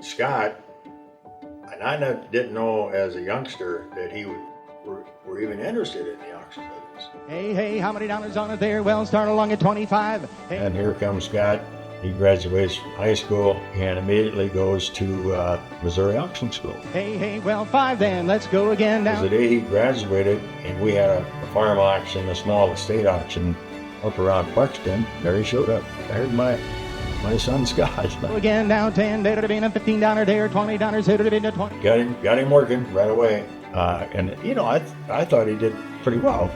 Scott, and I didn't know as a youngster that he were even interested in the auction business. Hey, how many dollars on it there? Well, start along at 25. Hey. And here comes Scott. He graduates from high school and immediately goes to Missouri Auction School. Hey, well, 5 then. Let's go again now. The day he graduated, and we had a farm auction, a small estate auction up around Buxton. There he showed up. There's my son Scott. Go again now, 10, there to be a $15 there, $20, here to be a 20. Got him working right away. And I thought he did pretty well,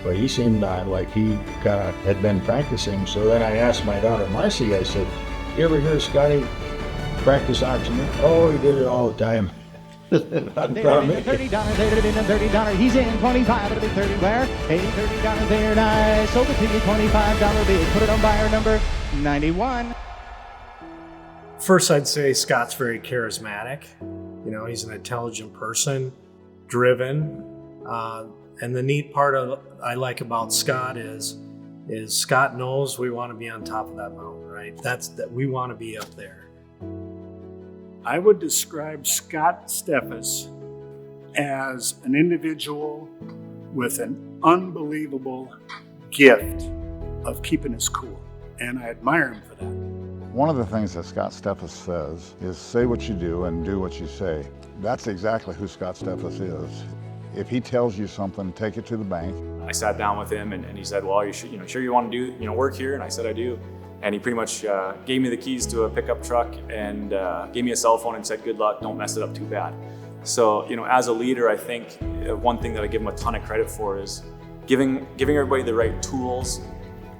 but he seemed like he kind of had been practicing. So then I asked my daughter Marcy, I said, "You ever hear Scotty practice auctioneering?" "Oh, he did it all the time." Not in front of me. $30, there to be $30. He's in 25, it'll be 30 where? Hey, $30 there, and I sold it to you, $25 bid. Put it on buyer number 91. First, I'd say Scott's very charismatic. He's an intelligent person, driven. And the neat part I like about Scott is Scott knows we want to be on top of that mountain, right? That we want to be up there. I would describe Scott Steffes as an individual with an unbelievable gift of keeping us cool, and I admire him for that. One of the things that Scott Steffes says is say what you do and do what you say. That's exactly who Scott Steffes is. If he tells you something, take it to the bank. I sat down with him and he said, "Well, sure you want to do work here?" And I said, "I do." And he pretty much gave me the keys to a pickup truck and gave me a cell phone and said, "Good luck, don't mess it up too bad." So, as a leader, I think one thing that I give him a ton of credit for is giving everybody the right tools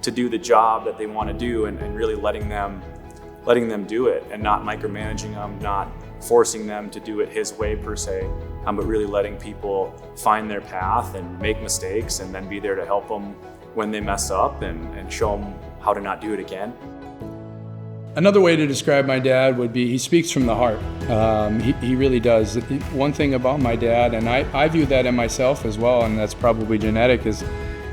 to do the job that they want to do and really letting them do it and not micromanaging them, not forcing them to do it his way per se, but really letting people find their path and make mistakes and then be there to help them when they mess up and show them how to not do it again. Another way to describe my dad would be he speaks from the heart. He really does. One thing about my dad, and I view that in myself as well, and that's probably genetic, is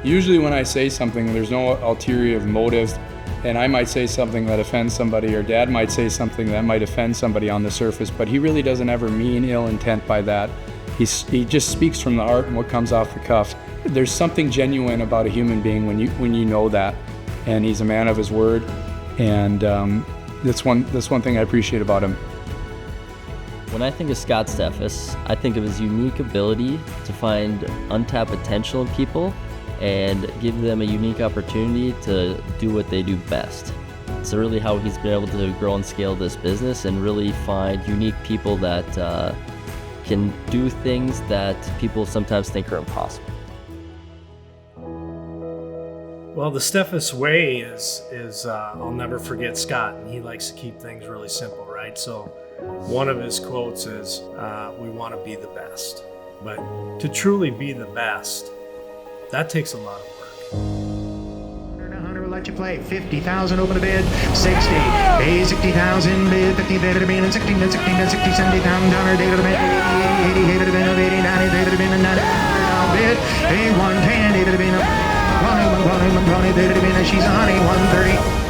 usually when I say something, there's no ulterior motive, and I might say something that offends somebody, or Dad might say something that might offend somebody on the surface, but he really doesn't ever mean ill intent by that. He just speaks from the heart and what comes off the cuff. There's something genuine about a human being when you know that, and he's a man of his word, and that's one thing I appreciate about him. When I think of Scott Steffes, I think of his unique ability to find untapped potential in people and give them a unique opportunity to do what they do best. It's really how he's been able to grow and scale this business and really find unique people that can do things that people sometimes think are impossible. Well, the Steffes way is I'll never forget Scott, and he likes to keep things really simple, right? So one of his quotes is, "We want to be the best." But to truly be the best, that takes a lot of work. Hunter will let you play. 50,000 open to bid. 60. Hey, 60,000 bid. 50 there to be and 16 and 16 and 60, 70,000 dollar day to the bid. 80 day to the bid. 80, 90 day to the bid. 90 bid. Hey, 110 day to the bid. 120 day to the bid. She's a honey. 130.